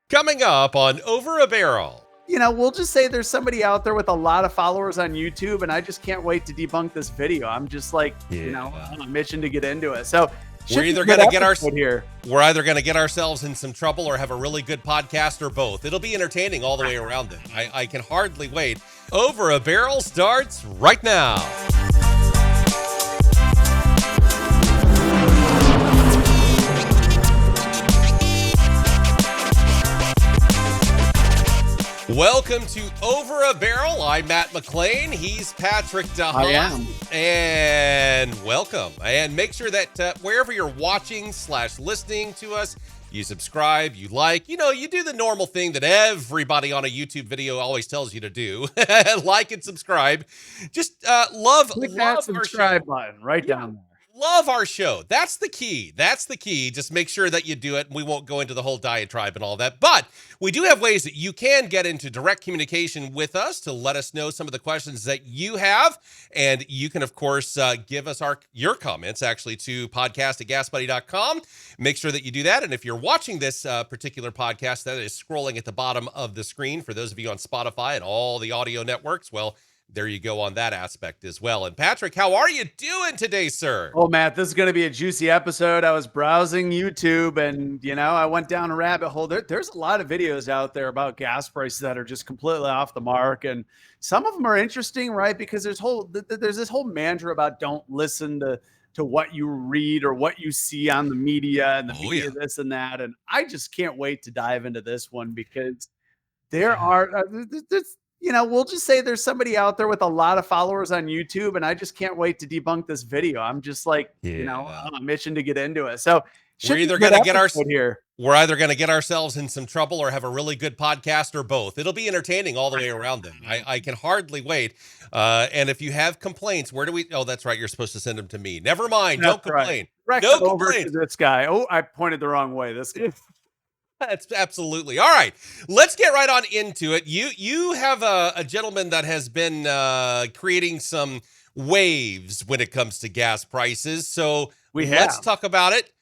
Coming up on Over a Barrel. We'll just say there's somebody out there with a lot of followers on YouTube, and I just can't wait to debunk this video. I'm just like, I'm itching to get into it. So We're either going to get we're either going to get ourselves in some trouble or have a really good podcast or both. It'll be entertaining all the way around it. I can hardly wait. Over a Barrel starts right now. Welcome to Over a Barrel. I'm Matt McLean. He's Patrick DeHaan. I am. And welcome. And make sure that wherever you're watching / listening to us, you subscribe, you like, you do the normal thing that everybody on a YouTube video always tells you to do. Like and subscribe. Just Click that subscribe button right down there. Love our show. That's the key. Just make sure that you do it. We won't go into the whole diatribe and all that. But we do have ways that you can get into direct communication with us to let us know some of the questions that you have. And you can, of course, give us your comments, actually, to podcast@gasbuddy.com. Make sure that you do that. And if you're watching this particular podcast, that is scrolling at the bottom of the screen. For those of you on Spotify and all the audio networks, well, there you go on that aspect as well. And Patrick, how are you doing today, sir? Oh, Matt, this is going to be a juicy episode. I was browsing YouTube and, I went down a rabbit hole. There's a lot of videos out there about gas prices that are just completely off the mark. And some of them are interesting, right? Because there's this whole mantra about don't listen to what you read or what you see on the media and the media, this and that. And I just can't wait to dive into this one because there are we'll just say there's somebody out there with a lot of followers on YouTube, and I just can't wait to debunk this video. I'm just like, I'm itching to get into it. So we're either going to get ourselves in some trouble or have a really good podcast or both. It'll be entertaining all the way around it. I can hardly wait. And if you have complaints, where do we? Oh, that's right. You're supposed to send them to me. Never mind. Don't complain. No complaints. This guy. Oh, I pointed the wrong way. This guy. That's absolutely. All right, let's get right on into it. You have a gentleman that has been creating some waves when it comes to gas prices. So let's talk about it.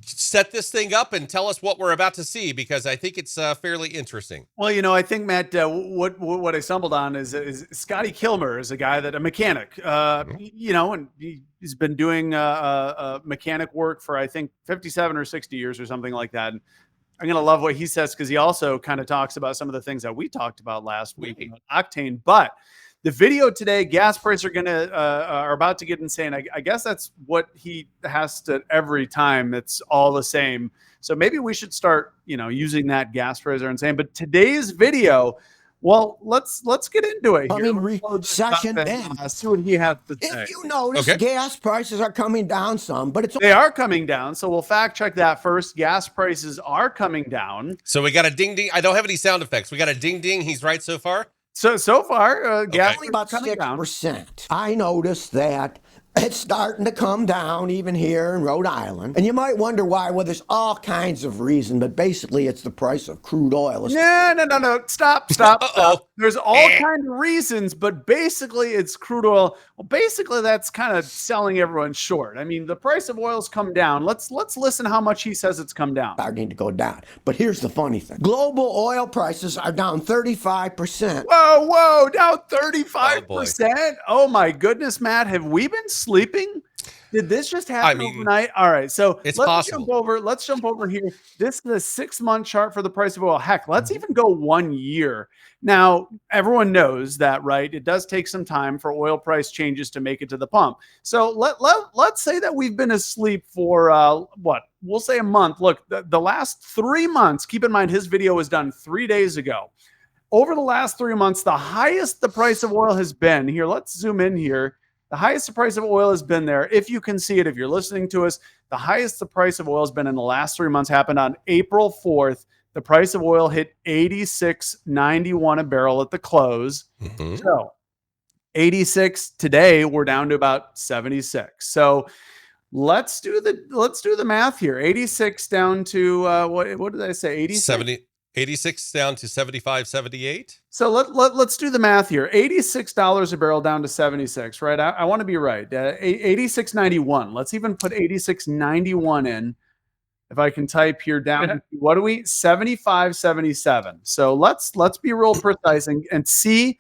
Set this thing up and tell us what we're about to see, because I think it's fairly interesting. Well, I think, Matt, what I stumbled on is Scotty Kilmer is a mechanic, and he's been doing mechanic work for, I think, 57 or 60 years or something like that. And I'm going to love what he says, because he also kind of talks about some of the things that we talked about last week, octane. But the video today, gas prices are about to get insane. I guess that's what he has to every time. It's all the same. So maybe we should start, using that gas prices are insane. But today's video, well, let's get into it. Recession ends. See what he has to say. If you notice, gas prices are coming down some, but they are coming down. So we'll fact check that first. Gas prices are coming down. So we got a ding ding. I don't have any sound effects. We got a ding ding. He's right so far. So far, gas only about 6%. I noticed that it's starting to come down even here in Rhode Island. And you might wonder why. Well, there's all kinds of reasons, but basically it's the price of crude oil. No. Stop. There's all kinds of reasons, but basically it's crude oil. Well, basically that's kind of selling everyone short. I mean, the price of oil's come down. Let's listen how much he says it's come down. Starting to go down. But here's the funny thing. Global oil prices are down 35%. Whoa, down 35%? Oh my goodness, Matt. Have we been sleeping? Did this just happen overnight? All right, so let's jump over here. This is the 6-month chart for the price of oil. Heck, let's even go 1 year. Now, everyone knows that, right? It does take some time for oil price changes to make it to the pump. So let's say that we've been asleep for we'll say a month. Look, the last 3 months, keep in mind his video was done 3 days ago. Over the last 3 months, the highest the price of oil has been, here, let's zoom in here. The highest the price of oil has been there, if you can see it, if you're listening to us, the highest the price of oil has been in the last 3 months happened on April 4th. The price of oil hit $86.91 a barrel at the close. Mm-hmm. So 86 today, we're down to about 76. So let's do the math here. 86 down to what did I say? 86? 86 down to 75, 78. So let's do the math here. $86 a barrel down to 76, right? I want to be right. 86.91. Let's even put 86.91 in. If I can type here down, what do we 75.77. So let's be real precise and see.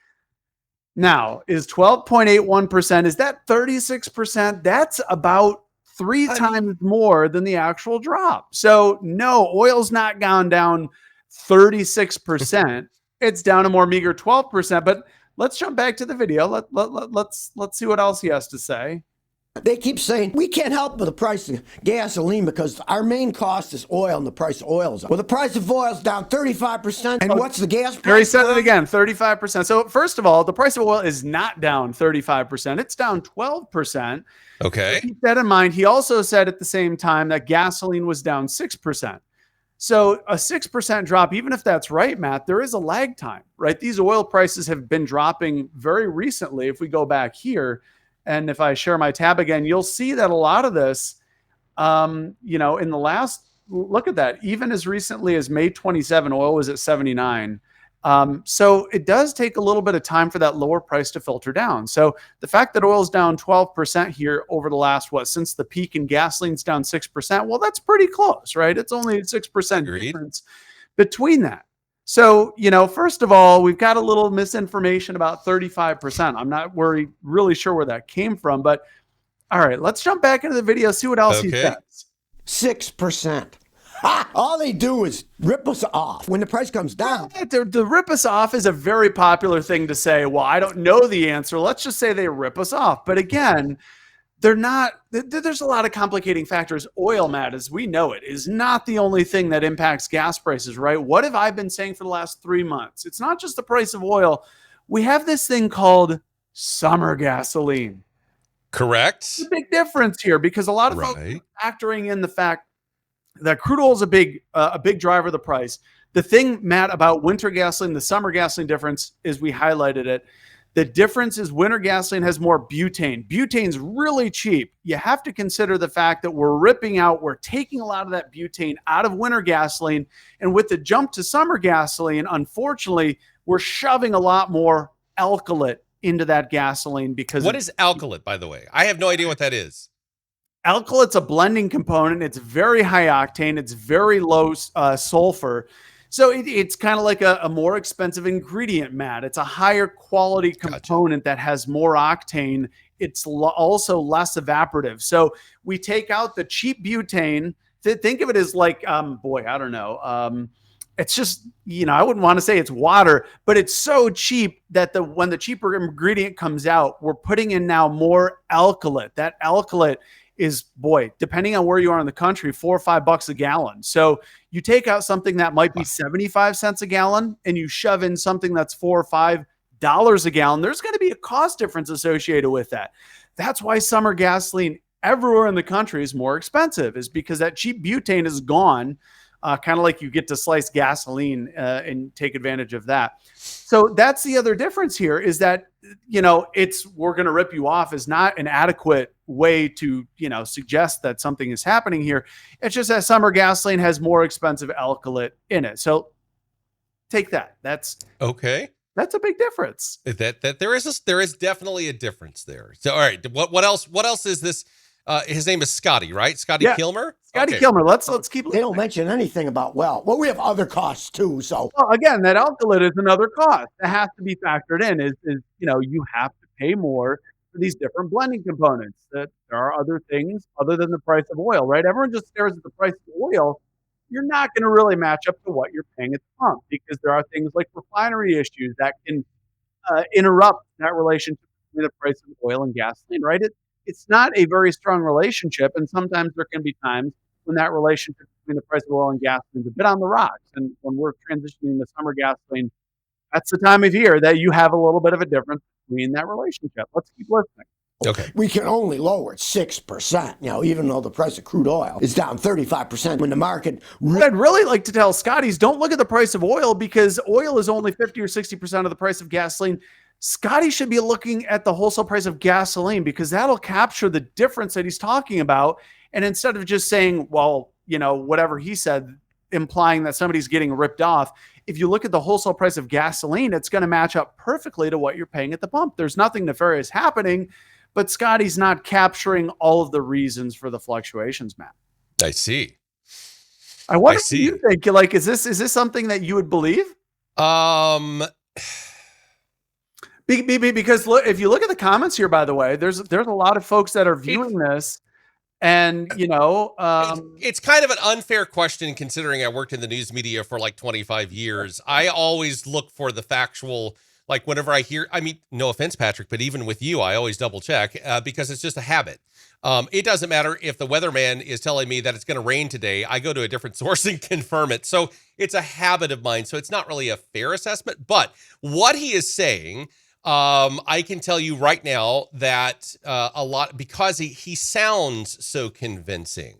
Now, is 12.81%, is that 36%? That's about 3 times more than the actual drop. So no, oil's not gone down 36%. It's down a more meager 12%. But let's jump back to the video. Let's see what else he has to say. They keep saying, we can't help with the price of gasoline because our main cost is oil and the price of oil's up. Well, the price of oil's down 35%. And what's the gas price? Gary said it again, 35%. So first of all, the price of oil is not down 35%. It's down 12%. Okay. Keep that in mind. He also said at the same time that gasoline was down 6%. So a 6% drop, even if that's right, Matt, there is a lag time, right? These oil prices have been dropping very recently. If we go back here, and if I share my tab again, you'll see that a lot of this, you know, in the last, look at that, even as recently as May 27, oil was at 79. So it does take a little bit of time for that lower price to filter down. So the fact that oil's down 12% here over the last, since the peak, and gasoline's down 6%, well, that's pretty close, right? It's only a 6% difference between that. So, you know, first of all, we've got a little misinformation about 35%. I'm not really sure where that came from, but all right, let's jump back into the video, see what else he says. 6%. All they do is rip us off when the price comes down. The rip us off is a very popular thing to say. Well, I don't know the answer. Let's just say they rip us off. But again, they're not, there's a lot of complicating factors. Oil, Matt, as we know it, is not the only thing that impacts gas prices, right? What have I been saying for the last 3 months? It's not just the price of oil. We have this thing called summer gasoline. Correct. It's a big difference here because a lot of folks are factoring in the fact that crude oil is a big driver of the price. The thing, Matt, about winter gasoline, the summer gasoline difference is we highlighted it. The difference is winter gasoline has more butane. Butane's really cheap. You have to consider the fact that we're taking a lot of that butane out of winter gasoline. And with the jump to summer gasoline, unfortunately, we're shoving a lot more alkylate into that gasoline because— What is alkylate, by the way? I have no idea what that is. Alkylate's a blending component. It's very high octane. It's very low sulfur. So it's kind of like a more expensive ingredient, Matt. It's a higher quality component that has more octane. It's also less evaporative. So we take out the cheap butane. Think of it as like, I don't know. It's just, you know, I wouldn't want to say it's water, but it's so cheap that when the cheaper ingredient comes out, we're putting in now more alkylate. That alkylate is, depending on where you are in the country, $4 or $5 a gallon. So you take out something that might be 75 cents a gallon and you shove in something that's $4 or $5 a gallon. There's going to be a cost difference associated with that. That's why summer gasoline everywhere in the country is more expensive, is because that cheap butane is gone. Kind of like you get to slice gasoline and take advantage of that. So that's the other difference here, is that, you know, we're going to rip you off is not an adequate way to, you know, suggest that something is happening here. It's just that summer gasoline has more expensive alkylate in it. So take that. That's okay. That's a big difference. That there is definitely a difference there. So all right, what else is this? His name is Scotty, right? Scotty Kilmer? Scotty Kilmer. Let's keep. They don't mention anything about, well, we have other costs too. So again, that alkylate is another cost that has to be factored in. Is you know, you have to pay more for these different blending components. That there are other things other than the price of oil, right? Everyone just stares at the price of oil. You're not going to really match up to what you're paying at the pump, because there are things like refinery issues that can interrupt that relationship between the price of oil and gasoline, right? It's not a very strong relationship, and sometimes there can be times when that relationship between the price of oil and gasoline is a bit on the rocks. And when we're transitioning to summer gasoline, that's the time of year that you have a little bit of a difference between that relationship. Let's keep listening. Okay. We can only lower it 6%, you know, even though the price of crude oil is down 35% when the market. What I'd really like to tell Scotty's, don't look at the price of oil, because oil is only 50 or 60% of the price of gasoline. Scotty should be looking at the wholesale price of gasoline, because that'll capture the difference that he's talking about. And instead of just saying, well, you know, whatever he said, implying that somebody's getting ripped off, if you look at the wholesale price of gasoline, it's going to match up perfectly to what you're paying at the pump. There's nothing nefarious happening, but Scotty's not capturing all of the reasons for the fluctuations, Matt. I see. I wonder what you think. Like, is this something that you would believe? Because look, if you look at the comments here, by the way, there's a lot of folks that are viewing this, and it's kind of an unfair question considering I worked in the news media for like 25 years. I always look for the factual. Like whenever I hear, I mean, no offense, Patrick, but even with you, I always double check because it's just a habit. It doesn't matter if the weatherman is telling me that it's going to rain today. I go to a different source and confirm it. So it's a habit of mine. So it's not really a fair assessment. But what he is saying, I can tell you right now that a lot, because he sounds so convincing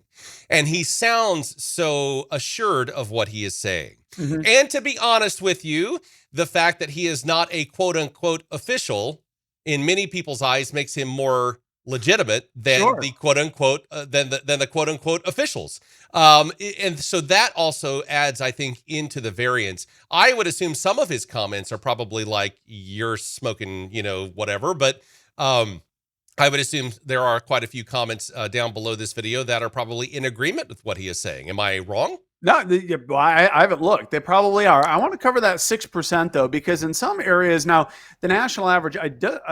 and he sounds so assured of what he is saying. Mm-hmm. And to be honest with you, the fact that he is not a quote unquote official in many people's eyes makes him more legitimate than the quote unquote than the quote unquote officials. And so that also adds, I think, into the variance. I would assume some of his comments are probably like, you're smoking, whatever. But I would assume there are quite a few comments down below this video that are probably in agreement with what he is saying. Am I wrong? No, I haven't looked. They probably are. I want to cover that 6% though, because in some areas now, the national average, I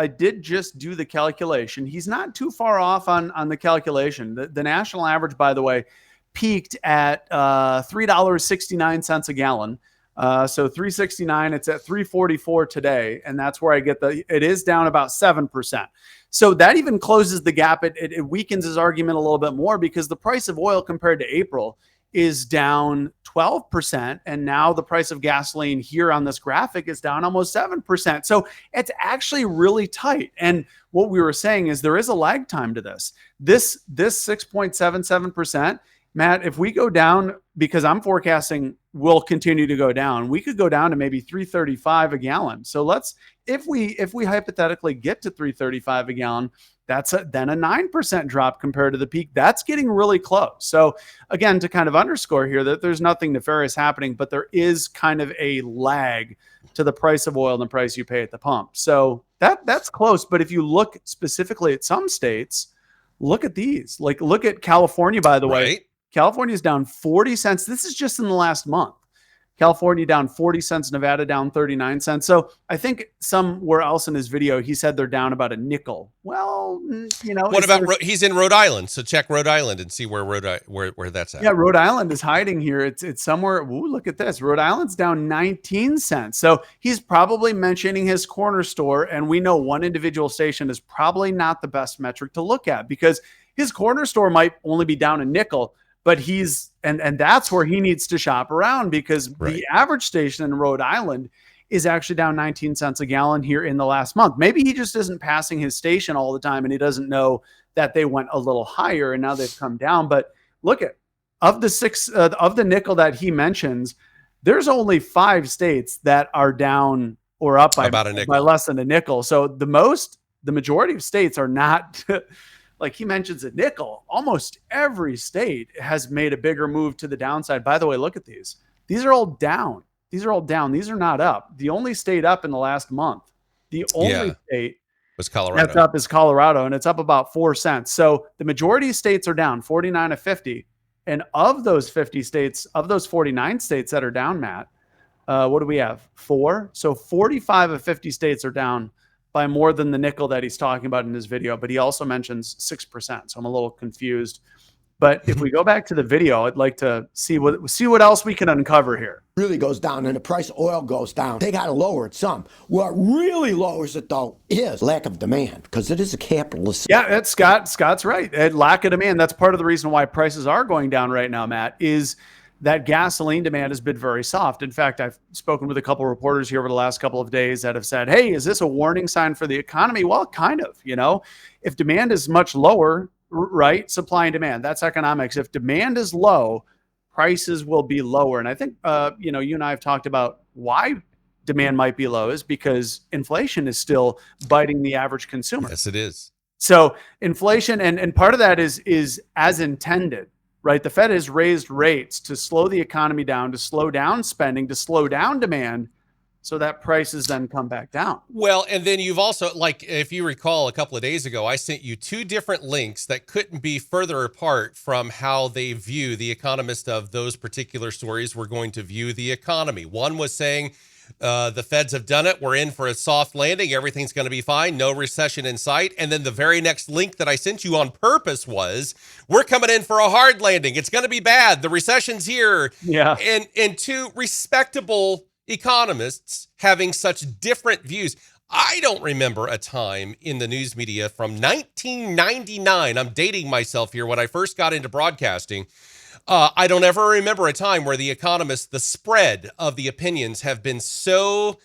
did just do the calculation. He's not too far off on the calculation. The national average, by the way, peaked at $3.69 a gallon. So $3.69, it's at $3.44 today. And that's where I get it is down about 7%. So that even closes the gap. It weakens his argument a little bit more because the price of oil compared to April is down 12. And now the price of gasoline here on this graphic is down almost 7%. So it's actually really tight. And what we were saying is there is a lag time to this. This 6.77%, Matt, if we go down, because I'm forecasting we'll continue to go down, we could go down to maybe $3.35 a gallon. So if we hypothetically get to $3.35 a gallon, that's then a 9% drop compared to the peak. That's getting really close. So again, to kind of underscore here that there's nothing nefarious happening, but there is kind of a lag to the price of oil and the price you pay at the pump. So that's close. But if you look specifically at some states, look at these. Like look at California, by the way. California is down 40 cents. This is just in the last month. California down 40 cents, Nevada down 39 cents. So I think somewhere else in his video, he said they're down about a nickel. Well, what about he's in Rhode Island? So check Rhode Island and see where where that's at. Yeah, Rhode Island is hiding here. It's somewhere. Ooh, look at this. Rhode Island's down 19 cents. So he's probably mentioning his corner store, and we know one individual station is probably not the best metric to look at because his corner store might only be down a nickel. But and that's where he needs to shop around because the average station in Rhode Island is actually down 19 cents a gallon here in the last month. Maybe he just isn't passing his station all the time and he doesn't know that they went a little higher and now they've come down. But look at of the nickel that he mentions, there's only 5 states that are down or up by less than a nickel. So the majority of states are not. Like he mentions a nickel, almost every state has made a bigger move to the downside. By the way, look at these. These are all down. These are not up. The only state up in the last month, the only state was Colorado. That's up is Colorado, and it's up about 4 cents. So the majority of states are down 49 of 50. And of those 50 states, of those 49 states that are down, Matt, what do we have? 4. So 45 of 50 states are down by more than the nickel that he's talking about in his video, but he also mentions 6%. So I'm a little confused. But if we go back to the video, I'd like to see what else we can uncover here. Really goes down and the price of oil goes down. They got to lower it some. What really lowers it though is lack of demand because it is a capitalist. Yeah, that's Scott's right. Lack of demand. That's part of the reason why prices are going down right now, Matt, is that gasoline demand has been very soft. In fact, I've spoken with a couple of reporters here over the last couple of days that have said, hey, is this a warning sign for the economy? Well, kind of, if demand is much lower, right? Supply and demand, that's economics. If demand is low, prices will be lower. And I think, you and I have talked about why demand might be low is because inflation is still biting the average consumer. Yes, it is. So inflation, and part of that is as intended. Right, the Fed has raised rates to slow the economy down, to slow down spending, to slow down demand, so that prices then come back down. Well, and then you've also, like, if you recall, a couple of days ago, I sent you 2 different links that couldn't be further apart from how they view the economist of those particular stories were going to view the economy. One was saying the feds have done it. We're in for a soft landing. Everything's going to be fine. No recession in sight. And then the very next link that I sent you on purpose was, we're coming in for a hard landing. It's going to be bad. The recession's here. Yeah. And 2 respectable economists having such different views. I don't remember a time in the news media from 1999. I'm dating myself here, when I first got into broadcasting. I don't ever remember a time where the economists, the spread of the opinions have been so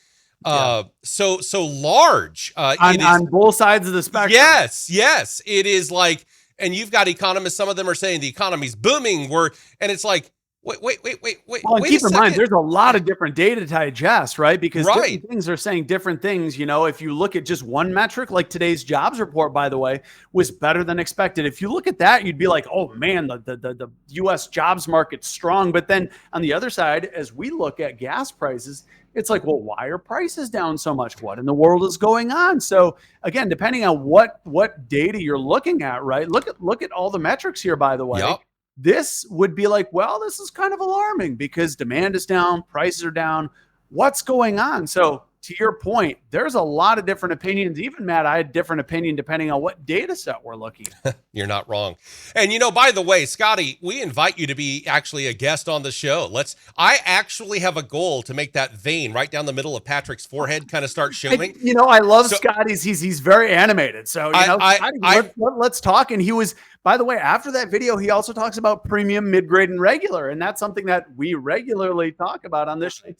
large on both sides of the spectrum. Yes, it is like, and you've got economists. Some of them are saying the economy's booming. And it's like, wait. Well, keep in mind, there's a lot of different data to digest, right? Because different things are saying different things. You know, if you look at just one metric, like today's jobs report, by the way, was better than expected. If you look at that, you'd be like, oh man, the U.S. jobs market's strong. But then on the other side, as we look at gas prices, it's like, well, why are prices down so much? What in the world is going on? So again, depending on what data you're looking at, right? Look at all the metrics here, by the way. Yep. This would be like, well, this is kind of alarming because demand is down, prices are down. What's going on? So to your point, there's a lot of different opinions. Even Matt, I had a different opinion depending on what data set we're looking at. You're not wrong. And by the way, Scotty, we invite you to be actually a guest on the show. I actually have a goal to make that vein right down the middle of Patrick's forehead kind of start showing. I love Scotty's. He's very animated. So, let's talk. And he was, by the way, after that video, he also talks about premium, mid-grade, and regular. And that's something that we regularly talk about on this show too.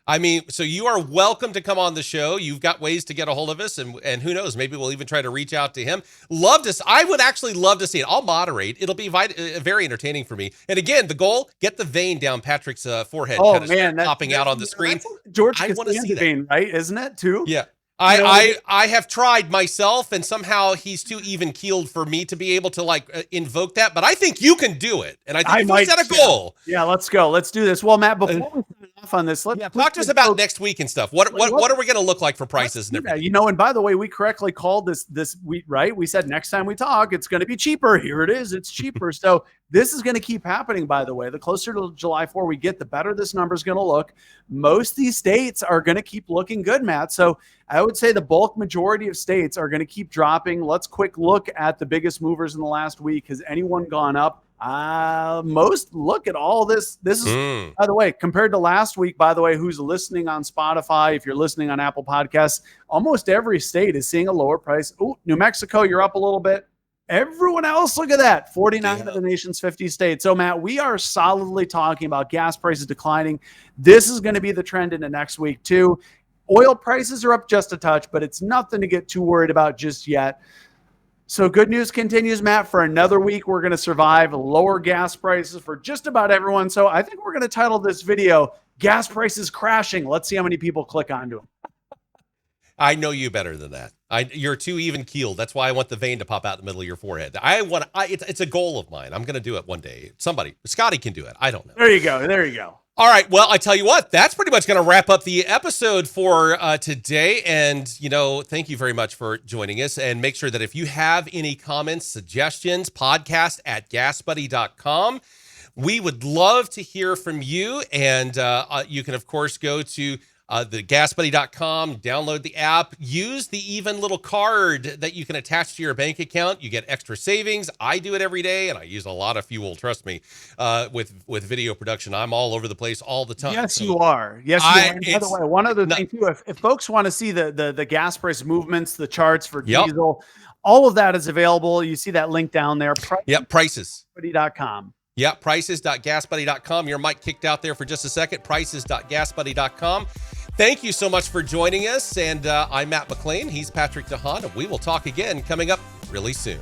I mean, so you are welcome to come on the show. You've got ways to get a hold of us, and who knows, maybe we'll even try to reach out to him. I would actually love to see it. I'll moderate. It'll be very entertaining for me. And again, the goal, get the vein down Patrick's forehead. Oh man, popping out on the screen. George, I want to see that vein, right? Isn't it too? Yeah. I have tried myself, and somehow he's too even keeled for me to be able to invoke that. But I think you can do it, and I think we set a goal. Yeah, let's go. Let's do this. Well, Matt, before we sign off on this, let's talk to us about next week and stuff. What are we going to look like for prices and everything? And by the way, we correctly called this week, right? We said next time we talk, it's going to be cheaper. Here it is. It's cheaper. So this is going to keep happening, by the way. The closer to July 4 we get, the better this number is going to look. Most of these states are going to keep looking good, Matt. So I would say the bulk majority of states are going to keep dropping. Let's quick look at the biggest movers in the last week. Has anyone gone up? Most. Look at all this. This is, by the way, compared to last week, by the way, who's listening on Spotify, if you're listening on Apple Podcasts, almost every state is seeing a lower price. Oh, New Mexico, you're up a little bit. Everyone else, look at that, 49 of the nation's 50 states. So, Matt, we are solidly talking about gas prices declining. This is going to be the trend into next week, too. Oil prices are up just a touch, but it's nothing to get too worried about just yet. So good news continues, Matt. For another week, we're going to survive lower gas prices for just about everyone. So I think we're going to title this video, Gas Prices Crashing. Let's see how many people click onto them. I know you better than that. You're too even keeled. That's why I want the vein to pop out in the middle of your forehead. It's a goal of mine. I'm going to do it one day. Scotty can do it. I don't know. There you go. All right. Well, I tell you what, that's pretty much going to wrap up the episode for today. And, thank you very much for joining us. And make sure that if you have any comments, suggestions, podcast@gasbuddy.com. We would love to hear from you. And you can, of course, go to the GasBuddy.com, download the app, use the even little card that you can attach to your bank account. You get extra savings. I do it every day, and I use a lot of fuel. Trust me, with video production, I'm all over the place all the time. Yes, you are. Yes, you are. And by the way, one other thing too, if folks want to see the gas price movements, the charts for diesel, all of that is available. You see that link down there. Prices. GasBuddy.com. Yeah, prices.gasbuddy.com. Your mic kicked out there for just a second. Prices.gasbuddy.com. Thank you so much for joining us. And I'm Matt McLean. He's Patrick DeHaan. And we will talk again coming up really soon.